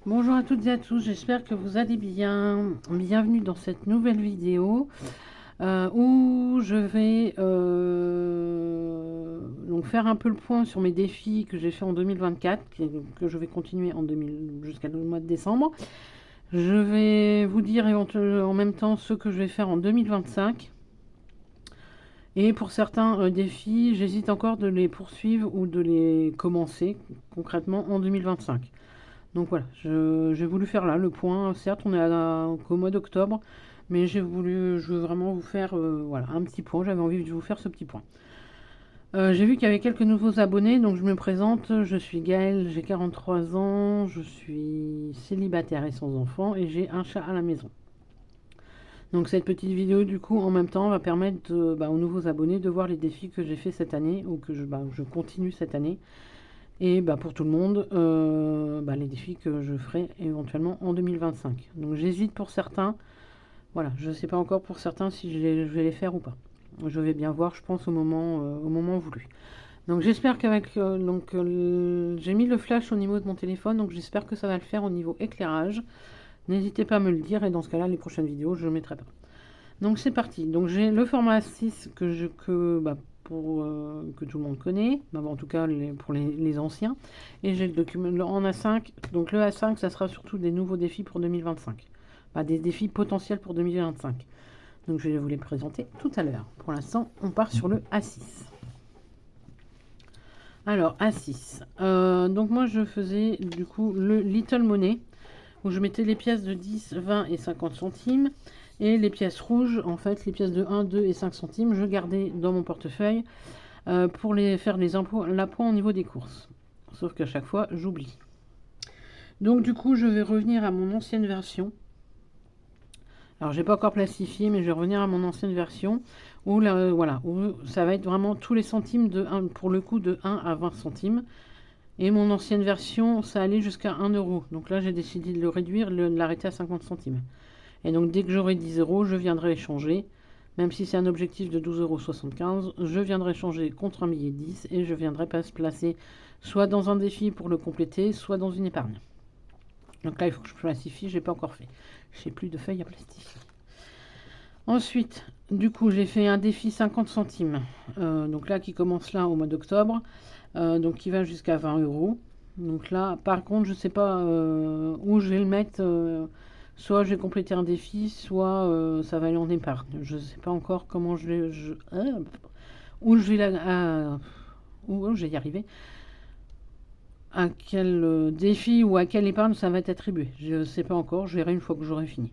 Bonjour à toutes et à tous, j'espère que vous allez bien. Bienvenue dans cette nouvelle vidéo où je vais donc faire un peu le point sur mes défis que j'ai fait en 2024, que je vais continuer en 2000 jusqu'à le mois de décembre. Je vais vous dire en même temps ce que je vais faire en 2025. Et pour certains défis, j'hésite encore de les poursuivre ou de les commencer concrètement en 2025. Donc voilà, j'ai voulu faire là le point. Certes, on est qu'au mois d'octobre, mais je veux vraiment vous faire voilà, un petit point. J'avais envie de vous faire ce petit point. J'ai vu qu'il y avait quelques nouveaux abonnés, donc je me présente. Je suis Gaëlle, j'ai 43 ans, je suis célibataire et sans enfant, et j'ai un chat à la maison. Donc cette petite vidéo, du coup, en même temps, va permettre aux nouveaux abonnés de voir les défis que j'ai fait cette année, ou que je continue cette année. Et pour tout le monde, les défis que je ferai éventuellement en 2025. Donc j'hésite pour certains. Voilà, je ne sais pas encore pour certains si je vais les faire ou pas. Je vais bien voir, je pense, au moment voulu. Donc j'espère qu'avec... j'ai mis le flash au niveau de mon téléphone, donc j'espère que ça va le faire au niveau éclairage. N'hésitez pas à me le dire, et dans ce cas-là, les prochaines vidéos, je ne mettrai pas. Donc c'est parti. Donc j'ai le format 6 que tout le monde connaît, en tout cas pour les anciens. Et j'ai le document en A5. Donc le A5, ça sera surtout des nouveaux défis pour 2025. Des défis potentiels pour 2025. Donc je vais vous les présenter tout à l'heure. Pour l'instant, on part sur le A6. Alors A6. Donc moi je faisais du coup le Little Money, où je mettais les pièces de 10, 20 et 50 centimes. Et les pièces rouges, en fait, les pièces de 1, 2 et 5 centimes, je gardais dans mon portefeuille pour faire l'appoint au niveau des courses. Sauf qu'à chaque fois, j'oublie. Donc du coup, je vais revenir à mon ancienne version. Alors, j'ai pas encore plastifié, mais je vais revenir à mon ancienne version où, où ça va être vraiment tous les centimes pour le coup de 1 à 20 centimes. Et mon ancienne version, ça allait jusqu'à 1 euro. Donc là, j'ai décidé de le réduire, de l'arrêter à 50 centimes. Et donc dès que j'aurai 10 euros, je viendrai échanger. Même si c'est un objectif de 12,75 €, je viendrai changer contre un billet de 10 et je viendrai pas se placer soit dans un défi pour le compléter, soit dans une épargne. Donc là, il faut que je plastifie, je n'ai pas encore fait. Je n'ai plus de feuilles à plastifier. Ensuite, du coup, j'ai fait un défi 50 centimes. Donc là, qui commence là au mois d'octobre. Donc qui va jusqu'à 20 euros. Donc là, par contre, je ne sais pas où je vais le mettre. Soit je vais compléter un défi, soit ça va aller en épargne. Je ne sais pas encore comment je vais. Où je vais où je vais y arriver. À quel défi ou à quelle épargne ça va être attribué. Je ne sais pas encore. Je verrai une fois que j'aurai fini.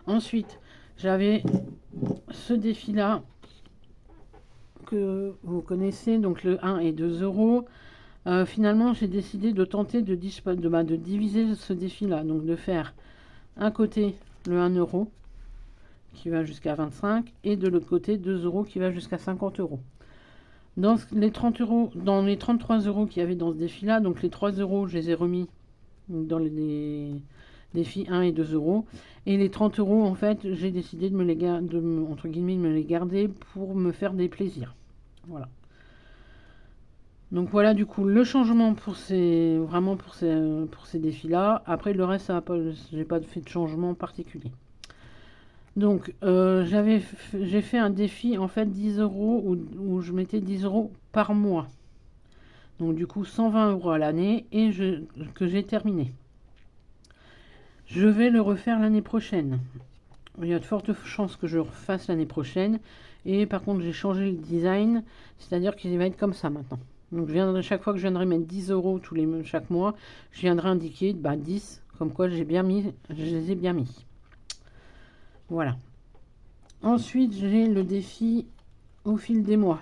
Ensuite, j'avais ce défi-là que vous connaissez, donc le 1 et 2 euros. Finalement, j'ai décidé de tenter de diviser ce défi-là. Donc de faire un côté le 1 euro qui va jusqu'à 25 et de l'autre côté 2 euros qui va jusqu'à 50 euros. Dans les 30 euros, dans les 33 euros qu'il y avait dans ce défi-là, donc les 3 euros, je les ai remis dans les défis 1 et 2 euros. Et les 30 euros, en fait, j'ai décidé de me les garder pour me faire des plaisirs. Voilà. Donc voilà du coup le changement pour ces défis-là. Après le reste, j'ai pas fait de changement particulier. Donc j'ai fait un défi en fait 10 euros où je mettais 10 euros par mois. Donc du coup 120 euros à l'année et que j'ai terminé. Je vais le refaire l'année prochaine. Il y a de fortes chances que je le refasse l'année prochaine. Et par contre j'ai changé le design, c'est-à-dire qu'il va être comme ça maintenant. Donc chaque fois que je viendrai mettre 10 euros chaque mois, je viendrai indiquer 10, comme quoi je les ai bien mis. Voilà. Ensuite, j'ai le défi au fil des mois.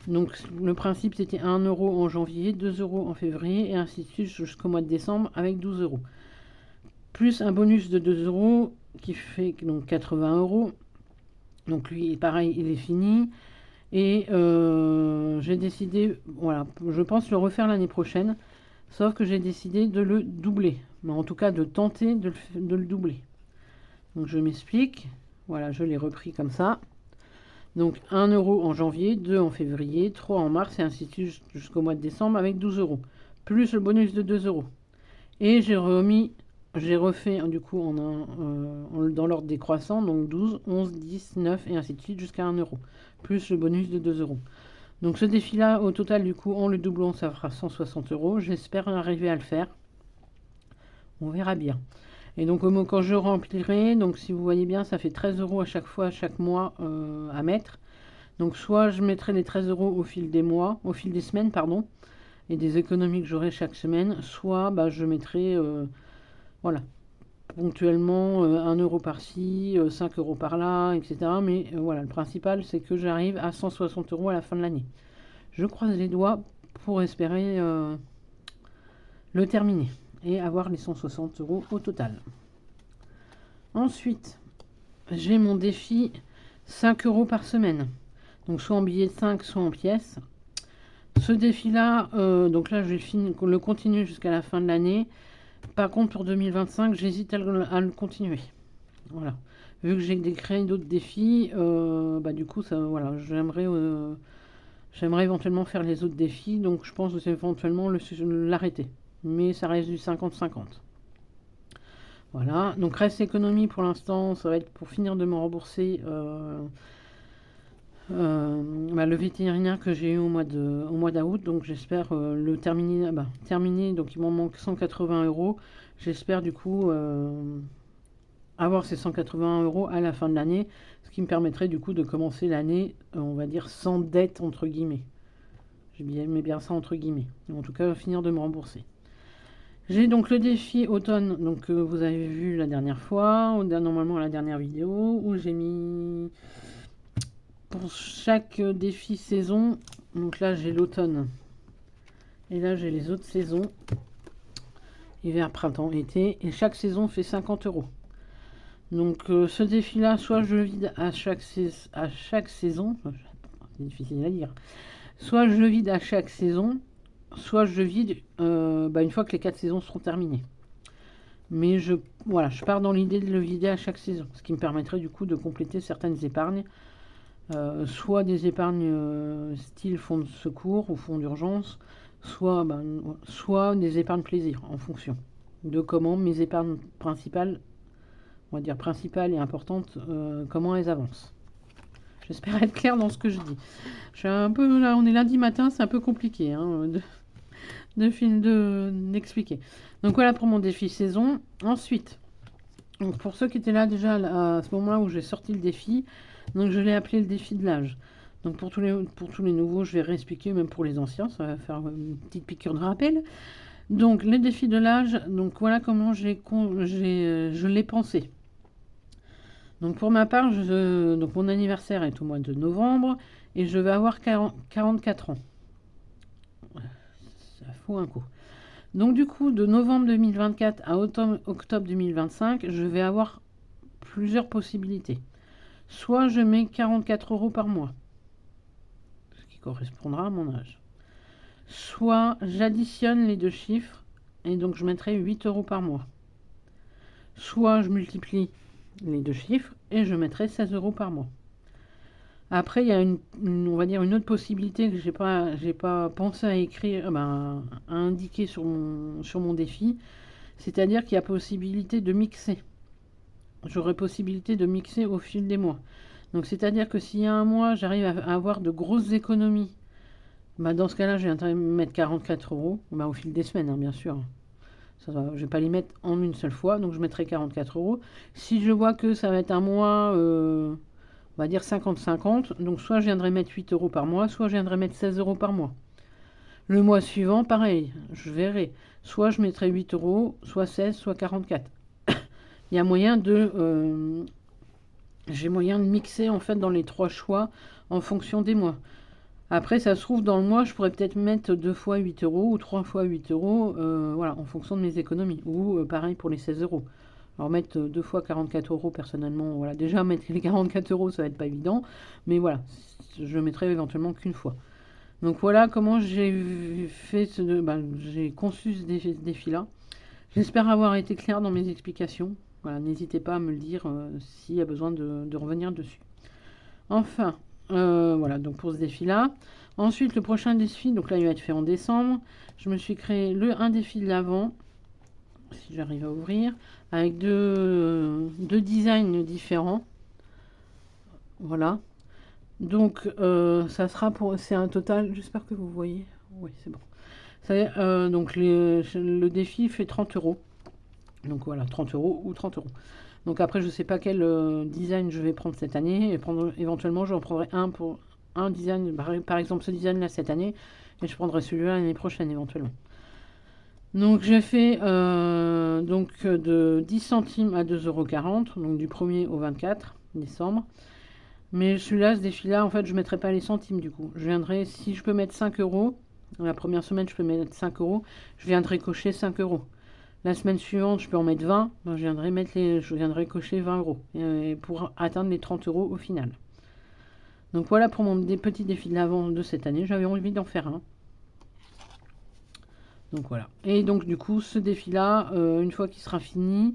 Donc le principe c'était 1 euro en janvier, 2 euros en février et ainsi de suite jusqu'au mois de décembre avec 12 euros. Plus un bonus de 2 euros qui fait donc 80 euros. Donc lui, pareil, il est fini. Et j'ai décidé, voilà, je pense le refaire l'année prochaine. Sauf que j'ai décidé de le doubler. Mais en tout cas, de tenter de le doubler. Donc je m'explique. Voilà, je l'ai repris comme ça. Donc 1 euro en janvier, 2 en février, 3 en mars et ainsi de suite jusqu'au mois de décembre avec 12 euros. plus le bonus de 2 euros. Et j'ai refait du coup dans l'ordre décroissant, donc 12, 11, 10, 9 et ainsi de suite jusqu'à 1 euro, plus le bonus de 2 euros. Donc ce défi-là, au total, du coup, en le doublant, ça fera 160 euros. J'espère arriver à le faire. On verra bien. Et donc quand je remplirai, donc si vous voyez bien, ça fait 13 euros à chaque fois, chaque mois à mettre. Donc soit je mettrai les 13 euros au fil des mois, au fil des semaines, pardon, et des économies que j'aurai chaque semaine, soit je mettrai, voilà, ponctuellement 1 euro par-ci, 5 euros par-là, etc. Mais voilà, le principal, c'est que j'arrive à 160 euros à la fin de l'année. Je croise les doigts pour espérer le terminer et avoir les 160 euros au total. Ensuite, j'ai mon défi 5 euros par semaine. Donc soit en billets de 5, soit en pièces. Ce défi-là, donc là, je vais le continuer jusqu'à la fin de l'année. Par contre, pour 2025, j'hésite à le continuer. Voilà. Vu que j'ai créé d'autres défis, du coup, ça, voilà, j'aimerais éventuellement faire les autres défis. Donc, je pense que c'est éventuellement l'arrêter. Mais ça reste du 50-50. Voilà. Donc, reste économie pour l'instant. Ça va être pour finir de me rembourser le vétérinaire que j'ai eu au mois d'août. Donc, j'espère le terminer. Donc, il m'en manque 180 euros. J'espère du coup avoir ces 180 euros à la fin de l'année, ce qui me permettrait du coup de commencer l'année, on va dire, sans dette, entre guillemets. J'aimais bien ça, entre guillemets. En tout cas, finir de me rembourser. J'ai donc le défi automne, donc que vous avez vu la dernière fois, ou normalement la dernière vidéo, où j'ai mis pour chaque défi saison. Donc là, j'ai l'automne. Et là, j'ai les autres saisons. Hiver, printemps, été. Et chaque saison fait 50 euros. Donc ce défi-là, soit je le vide à chaque saison. C'est difficile à dire. Soit je le vide à chaque saison, soit je le vide une fois que les 4 saisons seront terminées. Mais je pars dans l'idée de le vider à chaque saison, ce qui me permettrait du coup de compléter certaines épargnes, soit des épargnes style fonds de secours ou fonds d'urgence, soit des épargnes plaisir, en fonction de comment mes épargnes principales, on va dire principales et importantes, comment elles avancent. J'espère être clair dans ce que je dis. Je suis un peu là, on est lundi matin, c'est un peu compliqué d'expliquer. Donc voilà pour mon défi saison. Ensuite, donc pour ceux qui étaient là déjà à ce moment-là où j'ai sorti le défi, donc je l'ai appelé le défi de l'âge. Donc pour tous les nouveaux, je vais réexpliquer, même pour les anciens, ça va faire une petite piqûre de rappel. Donc les défis de l'âge, donc voilà comment je l'ai pensé. Donc pour ma part, donc mon anniversaire est au mois de novembre et je vais avoir 44 ans. Ça fout un coup. Donc du coup, de novembre 2024 à octobre 2025, je vais avoir plusieurs possibilités. Soit je mets 44 euros par mois, ce qui correspondra à mon âge. Soit j'additionne les deux chiffres et donc je mettrai 8 euros par mois. Soit je multiplie les deux chiffres et je mettrai 16 euros par mois. Après, il y a on va dire une autre possibilité que j'ai pas pensé à écrire, à indiquer sur mon défi, c'est-à-dire qu'il y a possibilité de mixer. J'aurai possibilité de mixer au fil des mois. Donc c'est-à-dire que s'il y a un mois, j'arrive à avoir de grosses économies, dans ce cas-là, j'ai intérêt à mettre 44 euros, au fil des semaines, bien sûr. Je ne vais pas les mettre en une seule fois, donc je mettrai 44 euros. Si je vois que ça va être un mois, on va dire 50-50, donc soit je viendrai mettre 8 euros par mois, soit je viendrai mettre 16 euros par mois. Le mois suivant, pareil, je verrai. Soit je mettrai 8 euros, soit 16, soit 44. Il y a moyen j'ai moyen de mixer en fait dans les trois choix en fonction des mois. Après, ça se trouve, dans le mois, je pourrais peut-être mettre 2 fois 8 euros ou 3 fois 8 euros, en fonction de mes économies. Ou pareil pour les 16 euros. Alors, mettre 2 fois 44 euros, personnellement, voilà. Déjà, mettre les 44 euros, ça va être pas évident. Mais voilà, je mettrai éventuellement qu'une fois. Donc, voilà comment j'ai j'ai conçu ce défi-là. J'espère avoir été clair dans mes explications. Voilà, n'hésitez pas à me le dire s'il y a besoin de revenir dessus. Enfin, Voilà, donc pour ce défi-là. Ensuite, le prochain défi, donc là, il va être fait en décembre. Je me suis créé un défi de l'avant, si j'arrive à ouvrir, avec deux designs différents. Voilà. Donc, ça sera pour... C'est un total... J'espère que vous voyez. Oui, c'est bon. Donc, le défi fait 30 euros. Donc voilà, 30 euros ou 30 euros. Donc après, je ne sais pas quel design je vais prendre cette année. Et éventuellement, j'en prendrai un pour un design, par exemple ce design-là cette année. Et je prendrai celui-là l'année prochaine éventuellement. Donc j'ai fait donc, de 10 centimes à 2,40 €, donc du 1er au 24 décembre. Mais celui-là, ce défi-là, en fait, je ne mettrai pas les centimes du coup. Je viendrai, si je peux mettre 5 euros, la première semaine, je peux mettre 5 euros, je viendrai cocher 5 euros. La semaine suivante, je peux en mettre 20, ben, je viendrai cocher 20 euros pour atteindre les 30 euros au final. Donc voilà pour mon petit défi de l'avant de cette année. J'avais envie d'en faire un. Donc voilà. Et donc du coup, ce défi-là, une fois qu'il sera fini,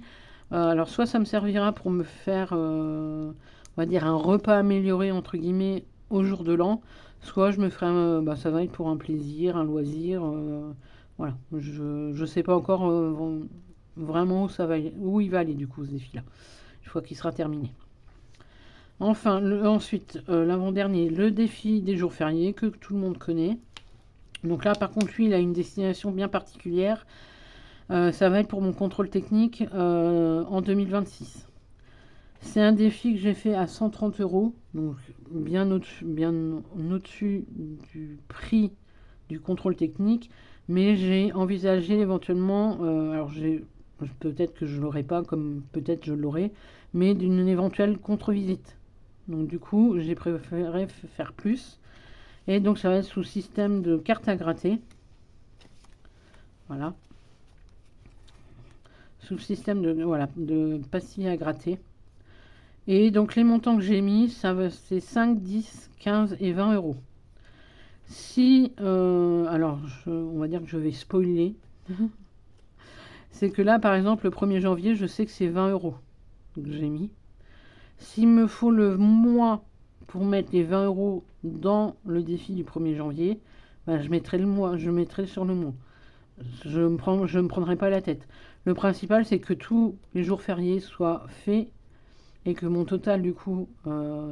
alors soit ça me servira pour me faire, on va dire, un repas amélioré, entre guillemets, au jour de l'an, soit je me ferai, bah, ça va être pour un plaisir, un loisir. Voilà. Je ne sais pas encore vraiment où il va aller du coup ce défi-là, une fois qu'il sera terminé. Enfin, ensuite, l'avant-dernier, le défi des jours fériés que tout le monde connaît. Donc là, par contre, lui, il a une destination bien particulière. Ça va être pour mon contrôle technique en 2026. C'est un défi que j'ai fait à 130 euros, donc bien au-dessus du prix du contrôle technique. Mais j'ai envisagé éventuellement, alors peut-être que je ne l'aurai pas, comme peut-être je l'aurai, mais d'une éventuelle contre-visite. Donc du coup, j'ai préféré faire plus. Et donc ça va être sous système de carte à gratter. Voilà. Sous système de pastilles à gratter. Et donc les montants que j'ai mis, c'est 5, 10, 15 et 20 euros. Si, alors on va dire que je vais spoiler. C'est que là, par exemple, le 1er janvier, je sais que c'est 20 euros que j'ai mis. S'il me faut le mois pour mettre les 20 euros dans le défi du 1er janvier, bah, je mettrai sur le mois. Je ne me prendrai pas la tête. Le principal, c'est que tous les jours fériés soient faits et que mon total, du coup,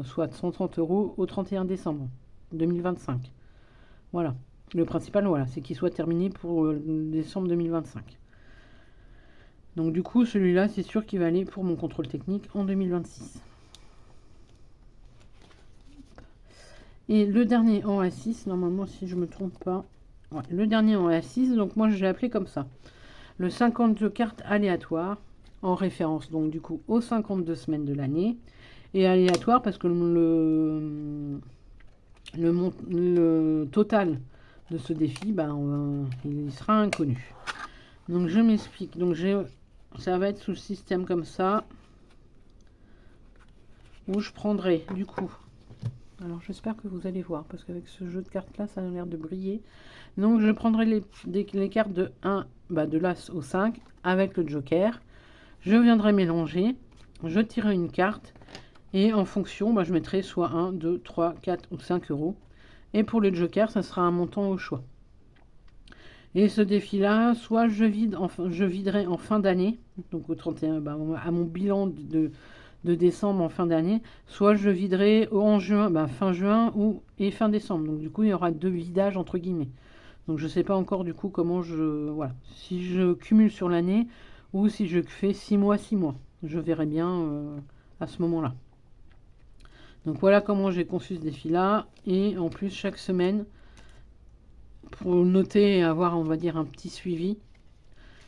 soit de 130 euros au 31 décembre 2025. Voilà. Le principal, voilà, c'est qu'il soit terminé pour décembre 2025. Donc du coup, celui-là, c'est sûr qu'il va aller pour mon contrôle technique en 2026. Et le dernier en A6, normalement, si je ne me trompe pas, ouais, le dernier en A6, donc moi je l'ai appelé comme ça. Le 52 cartes aléatoires, en référence donc du coup aux 52 semaines de l'année. Et aléatoire parce que le total de ce défi, ben, il sera inconnu. Donc je m'explique. Donc ça va être sous le système comme ça, où je prendrai du coup... Alors j'espère que vous allez voir, parce qu'avec ce jeu de cartes là, ça a l'air de briller. Donc je prendrai les cartes de 1, de l'As au 5 avec le Joker. Je viendrai mélanger, je tirerai une carte, et en fonction, je mettrai soit 1, 2, 3, 4 ou 5 euros. Et pour le Joker, ça sera un montant au choix. Et ce défi-là, soit je viderai en fin d'année, donc au 31, à mon bilan de décembre en fin d'année, soit je viderai en juin, fin juin et fin décembre. Donc du coup, il y aura 2 vidages entre guillemets. Donc je ne sais pas encore du coup comment voilà, si je cumule sur l'année ou si je fais 6 mois, 6 mois. Je verrai bien à ce moment-là. Donc voilà comment j'ai conçu ce défi-là. Et en plus, chaque semaine, pour noter et avoir, on va dire, un petit suivi,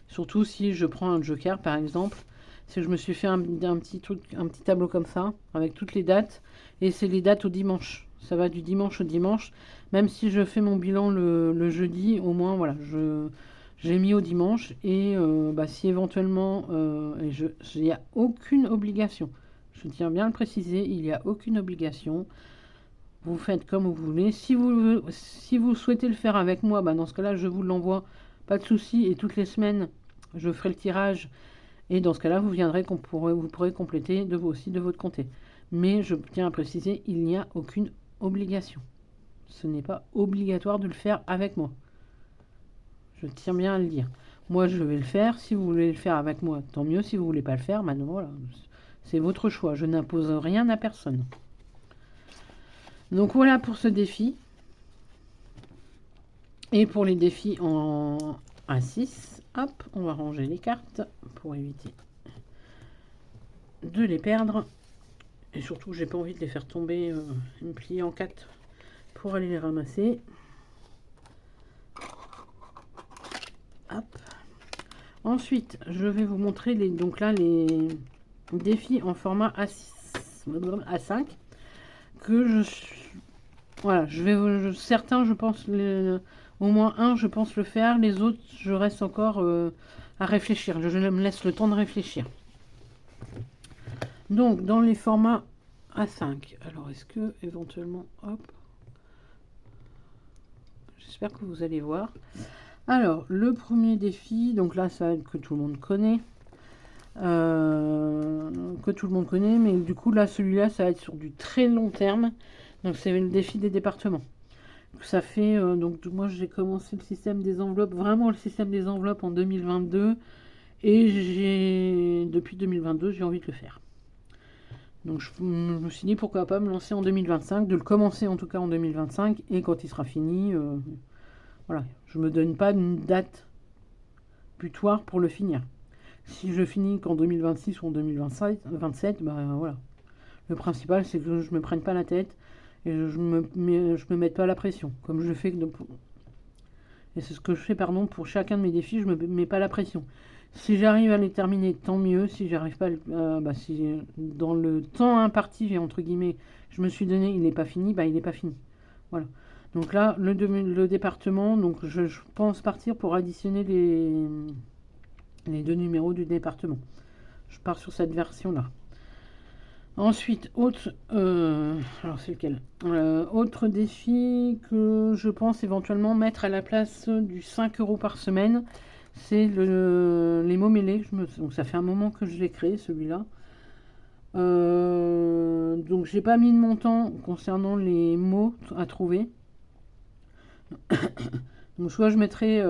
surtout si je prends un Joker par exemple, c'est que je me suis fait un petit tableau comme ça, avec toutes les dates, et c'est les dates au dimanche. Ça va du dimanche au dimanche, même si je fais mon bilan le jeudi, au moins, voilà, j'ai mis au dimanche, et si éventuellement, il n'y a aucune obligation, je tiens bien à le préciser, il n'y a aucune obligation, vous faites comme vous voulez. Si vous souhaitez le faire avec moi, dans ce cas-là, je vous l'envoie, pas de souci, et toutes les semaines, je ferai le tirage. Et dans ce cas-là, vous pourrez compléter aussi de votre côté. Mais je tiens à préciser, il n'y a aucune obligation. Ce n'est pas obligatoire de le faire avec moi. Je tiens bien à le dire. Moi, je vais le faire. Si vous voulez le faire avec moi, tant mieux. Si vous voulez pas le faire, maintenant, voilà. C'est votre choix. Je n'impose rien à personne. Donc, voilà pour ce défi. Et pour les défis en A6, hop, on va ranger les cartes pour éviter de les perdre. Et surtout, j'ai pas envie de les faire tomber, me plier en 4 pour aller les ramasser. Hop. Ensuite, je vais vous montrer les défis en format A5 que voilà, certains, je pense, au moins un, je pense le faire. Les autres, je reste encore à réfléchir. Je me laisse le temps de réfléchir. Donc, dans les formats A5. Alors, est-ce que, éventuellement, hop. J'espère que vous allez voir. Alors, le premier défi, donc là, ça que tout le monde connaît. Mais du coup, là, celui-là, ça va être sur du très long terme. Donc, c'est le défi des départements. Ça fait, donc moi, j'ai commencé le système des enveloppes, vraiment le système des enveloppes en 2022. Et depuis 2022, j'ai envie de le faire. Donc, je me suis dit, pourquoi pas me lancer en 2025, de le commencer en tout cas en 2025. Et quand il sera fini, voilà, je me donne pas une date butoir pour le finir. Si je finis qu'en 2026 ou en 2027, ben voilà. Le principal, c'est que je me prenne pas la tête et je me mette pas la pression, comme je fais. Et c'est ce que je fais, pardon, pour chacun de mes défis, je me mets pas la pression. Si j'arrive à les terminer, tant mieux. Si j'arrive pas, si dans le temps imparti, entre guillemets, je me suis donné, il n'est pas fini, il n'est pas fini. Voilà. Donc là, le département, donc je pense partir pour additionner les deux numéros du département. Je pars sur cette version-là. Ensuite, alors c'est lequel autre défi que je pense éventuellement mettre à la place du 5 € par semaine, c'est les mots mêlés. Donc ça fait un moment que je l'ai créé, celui-là. Donc j'ai pas mis de montant concernant les mots à trouver. Donc soit je mettrai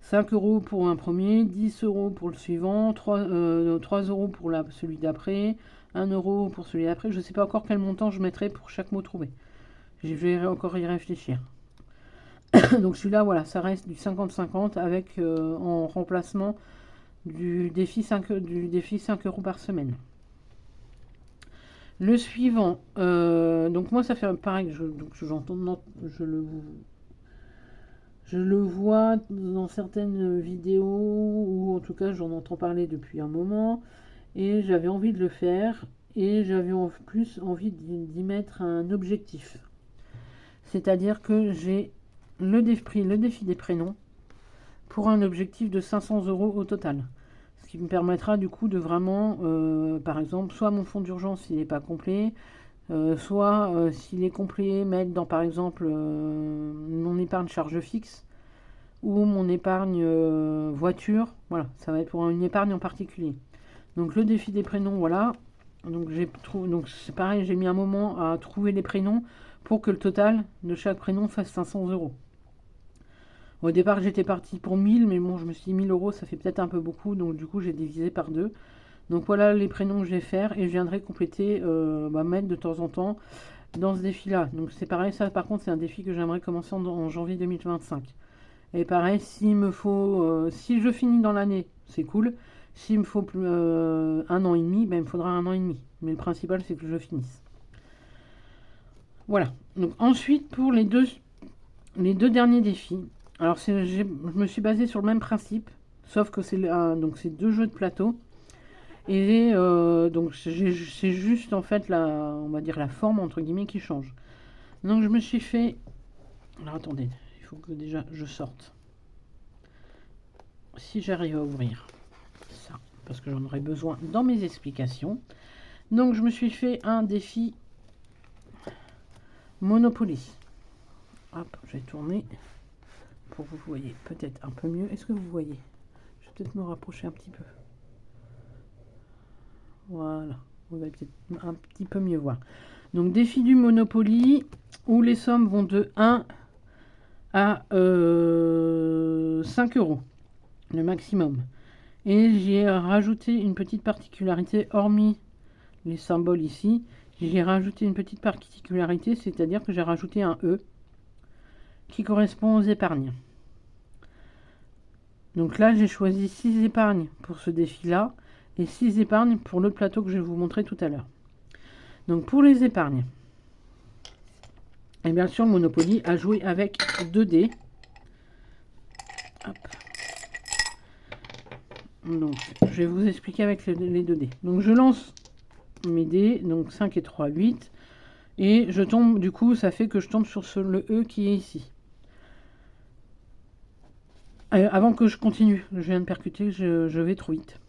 5 € pour un premier, 10 € pour le suivant, 3 € pour celui d'après, 1 € pour celui d'après. Je ne sais pas encore quel montant je mettrai pour chaque mot trouvé. Je vais encore y réfléchir. Donc celui-là, voilà, ça reste du 50-50 avec en remplacement du défi 5 € par semaine. Le suivant, donc moi ça fait pareil, je le vois dans certaines vidéos, ou en tout cas j'en entends parler depuis un moment, et j'avais envie de le faire, et j'avais en plus envie d'y mettre un objectif. C'est-à-dire que j'ai le défi des prénoms pour un objectif de 500 € au total. Ce qui me permettra du coup de vraiment, par exemple, soit mon fonds d'urgence s'il n'est pas complet, soit s'il est complet, mettre dans par exemple mon épargne charge fixe ou mon épargne voiture. Voilà, ça va être pour une épargne en particulier. Donc le défi des prénoms, voilà. Donc c'est pareil, j'ai mis un moment à trouver les prénoms pour que le total de chaque prénom fasse 500 €. Au départ, j'étais parti pour 1000, mais bon, je me suis dit 1000 € ça fait peut-être un peu beaucoup, donc du coup j'ai divisé par 2. Donc voilà les prénoms que je vais faire, et je viendrai compléter, mettre de temps en temps dans ce défi-là. Donc c'est pareil, ça par contre c'est un défi que j'aimerais commencer en janvier 2025. Et pareil, s'il me faut, si je finis dans l'année, c'est cool. S'il me faut 1 an et demi, il me faudra 1 an et demi. Mais le principal c'est que je finisse. Voilà. Donc ensuite pour les deux derniers défis. Alors je me suis basée sur le même principe, sauf que c'est 2 jeux de plateau. Et donc c'est juste en fait on va dire la forme entre guillemets qui change. Donc je me suis fait... Alors attendez, il faut que déjà je sorte. Si j'arrive à ouvrir ça, parce que j'en aurai besoin dans mes explications. Donc je me suis fait un défi Monopoly. Hop, je vais tourner pour que vous voyez peut-être un peu mieux. Est-ce que vous voyez? Je vais peut-être me rapprocher un petit peu. Voilà. vous allez peut-être un petit peu mieux voir. Donc défi du Monopoly, où les sommes vont de 1 à 5 euros, le maximum. Et j'ai rajouté une petite particularité, hormis les symboles ici, j'ai rajouté une petite particularité, c'est-à-dire que j'ai rajouté un E qui correspond aux épargnes. Donc là, j'ai choisi 6 épargnes pour ce défi-là et 6 épargnes pour l'autre plateau que je vais vous montrer tout à l'heure. Donc pour les épargnes, et bien sûr, le Monopoly a joué avec 2 dés. Hop. Donc, je vais vous expliquer avec les 2 dés. Donc, je lance mes dés, donc 5 et 3, 8. Et je tombe, du coup, ça fait que je tombe sur le E qui est ici. Avant que je continue, je viens de percuter, je vais trop vite.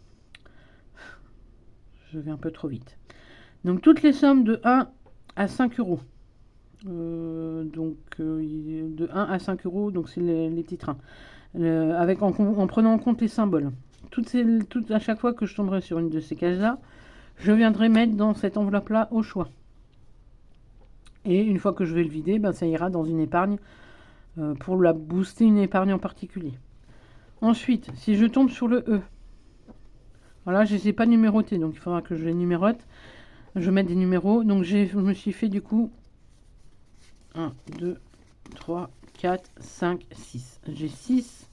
Je vais un peu trop vite. Donc, toutes les sommes de 1 à 5 euros. De 1 à 5 euros, donc c'est les titres 1. En prenant en compte les symboles. À chaque fois que je tomberai sur une de ces cases-là, je viendrai mettre dans cette enveloppe-là au choix. Et une fois que je vais le vider, ben, ça ira dans une épargne pour la booster, une épargne en particulier. Ensuite, si je tombe sur le E, voilà, je ne les ai pas numérotés, donc il faudra que je les numérote. Je mets des numéros, donc je me suis fait du coup 1, 2, 3, 4, 5, 6. J'ai 6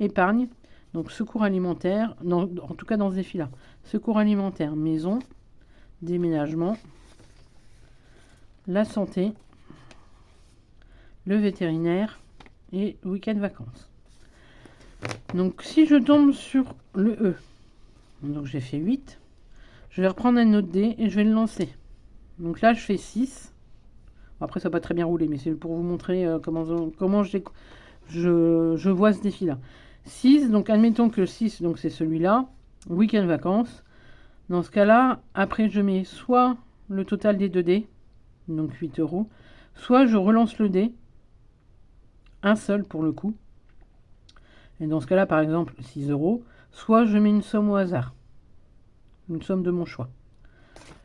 épargnes. Donc secours alimentaire, en tout cas dans ce défi-là. Secours alimentaire, maison, déménagement, la santé, le vétérinaire et week-end vacances. Donc si je tombe sur le E, donc j'ai fait 8, je vais reprendre un autre dé et je vais le lancer. Donc là je fais 6. Après ça va pas très bien rouler, mais c'est pour vous montrer comment je vois ce défi-là. 6, donc admettons que 6, donc c'est celui-là, week-end vacances. Dans ce cas-là, après je mets soit le total des 2 dés, donc 8 euros, soit je relance le dé, un seul pour le coup. Et dans ce cas-là, par exemple, 6 euros, soit je mets une somme au hasard, une somme de mon choix.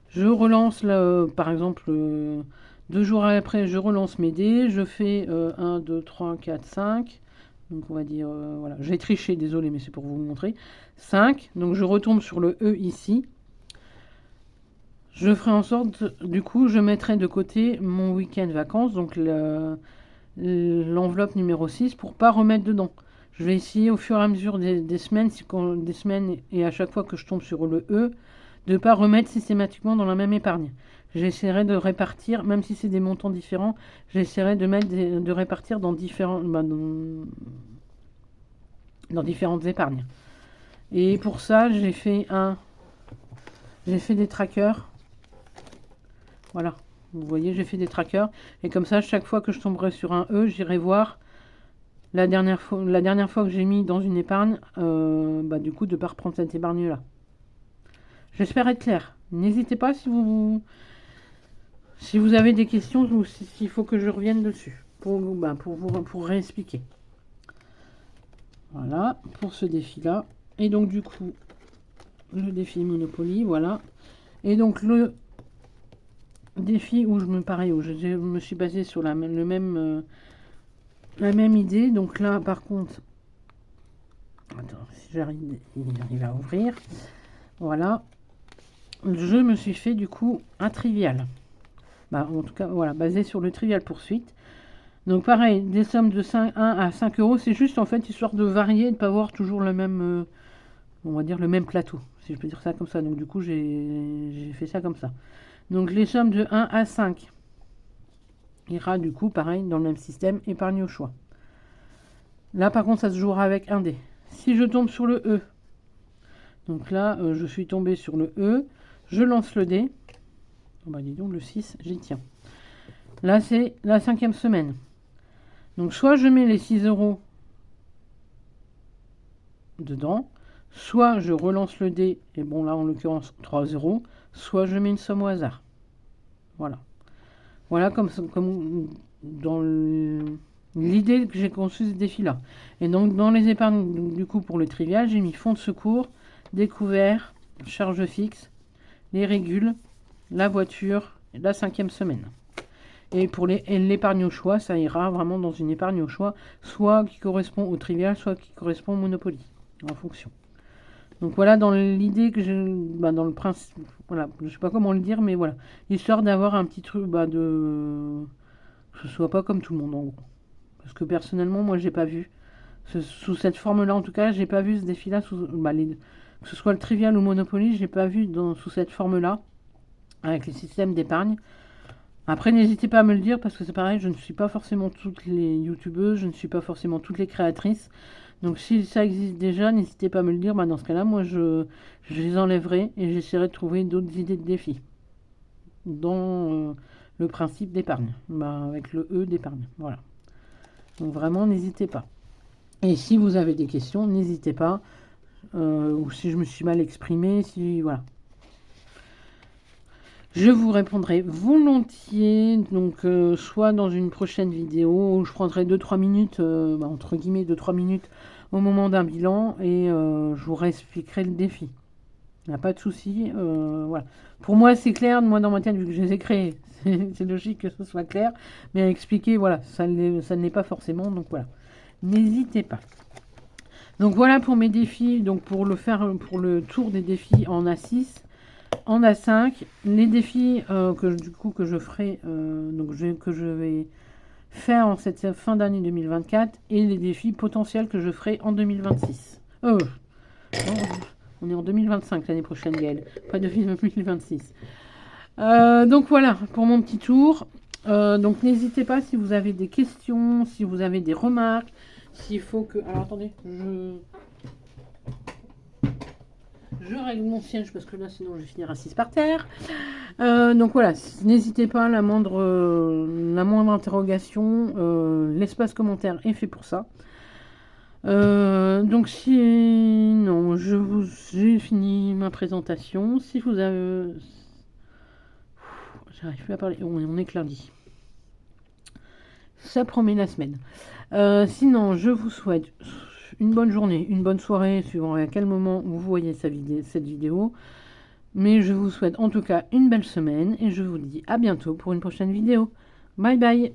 Je relance, là, par exemple, 2 jours après, je relance mes dés, je fais 1, 2, 3, 4, 5. Donc on va dire, voilà, j'ai triché, désolé, mais c'est pour vous montrer. 5, donc je retombe sur le E ici. Je ferai en sorte, du coup, je mettrai de côté mon week-end vacances, donc l'enveloppe numéro 6, pour pas remettre dedans. Je vais essayer au fur et à mesure des semaines et à chaque fois que je tombe sur le E, de ne pas remettre systématiquement dans la même épargne. J'essaierai de répartir, même si c'est des montants différents, j'essaierai de répartir dans différentes épargnes. Et pour ça, j'ai fait des trackers. Voilà, vous voyez, j'ai fait des trackers. Et comme ça, chaque fois que je tomberai sur un E, j'irai voir la dernière fois que j'ai mis dans une épargne, du coup, de ne pas reprendre cette épargne-là. J'espère être clair. N'hésitez pas si vous avez des questions ou s'il faut que je revienne dessus pour réexpliquer. Voilà, pour ce défi-là. Et donc, du coup, le défi Monopoly, voilà. Et donc, le défi où je me suis basé sur la même idée. Donc là, par contre, attends, si j'arrive à ouvrir. Voilà. Je me suis fait, du coup, un trivial. En tout cas, voilà, basé sur le trivial poursuite. Donc pareil, des sommes de 1 à 5 euros, c'est juste en fait histoire de varier, de ne pas avoir toujours le même, on va dire le même plateau, si je peux dire ça comme ça. Donc du coup, j'ai fait ça comme ça. Donc les sommes de 1 à 5 ira du coup pareil dans le même système, épargne au choix. Là par contre, ça se jouera avec un dé. Si je tombe sur le E, donc là, je suis tombé sur le E, je lance le dé. Dis donc, le 6, j'y tiens. Là, c'est la 5e semaine. Donc, soit je mets les 6 euros dedans, soit je relance le dé, et bon, là, en l'occurrence, 3 euros, soit je mets une somme au hasard. Voilà. Voilà comme dans l'idée que j'ai conçu ce défi-là. Et donc, dans les épargnes, du coup, pour le trivial, j'ai mis fonds de secours, découvert, charge fixe, les régules, la voiture, la 5e semaine. Et pour l'épargne au choix, ça ira vraiment dans une épargne au choix, soit qui correspond au trivial, soit qui correspond au Monopoly, en fonction. Donc voilà, dans l'idée que dans le principe, voilà, je sais pas comment le dire, mais voilà, histoire d'avoir un petit truc, que ce soit pas comme tout le monde en gros. Parce que personnellement, moi, j'ai pas vu sous cette forme-là, en tout cas, j'ai pas vu ce défi-là que ce soit le trivial ou Monopoly, j'ai pas vu sous cette forme-là avec les systèmes d'épargne. Après, n'hésitez pas à me le dire parce que c'est pareil, je ne suis pas forcément toutes les youtubeuses, je ne suis pas forcément toutes les créatrices. Donc si ça existe déjà, n'hésitez pas à me le dire. Dans ce cas-là, moi, je les enlèverai et j'essaierai de trouver d'autres idées de défis dans le principe d'épargne, avec le E d'épargne. Voilà. Donc vraiment, n'hésitez pas. Et si vous avez des questions, n'hésitez pas. Ou si je me suis mal exprimée, voilà. Je vous répondrai volontiers, donc soit dans une prochaine vidéo où je prendrai 2-3 minutes, entre guillemets 2-3 minutes au moment d'un bilan et je vous réexpliquerai le défi. Il n'y a pas de souci. Voilà. Pour moi, c'est clair, moi dans ma tête, vu que je les ai créés, c'est logique que ce soit clair, mais à expliquer, voilà, ça ne l'est pas forcément, donc voilà. N'hésitez pas. Donc voilà pour mes défis, donc pour le tour des défis en A6. En A5, les défis que je ferai, que je vais faire en cette fin d'année 2024 et les défis potentiels que je ferai en 2026. Non, on est en 2025 l'année prochaine, Gaëlle, pas de 2026. Donc voilà pour mon petit tour. Donc n'hésitez pas si vous avez des questions, si vous avez des remarques, s'il faut que... Alors attendez, je règle mon siège parce que là sinon je vais finir assise par terre. Donc voilà, n'hésitez pas, la moindre interrogation, l'espace commentaire est fait pour ça. Donc sinon, j'ai fini ma présentation. Si vous avez... J'arrive plus à parler, on est que lundi. Ça promet la semaine. Sinon, je vous souhaite une bonne journée, une bonne soirée, suivant à quel moment vous voyez cette vidéo. Mais je vous souhaite en tout cas une belle semaine et je vous dis à bientôt pour une prochaine vidéo. Bye bye!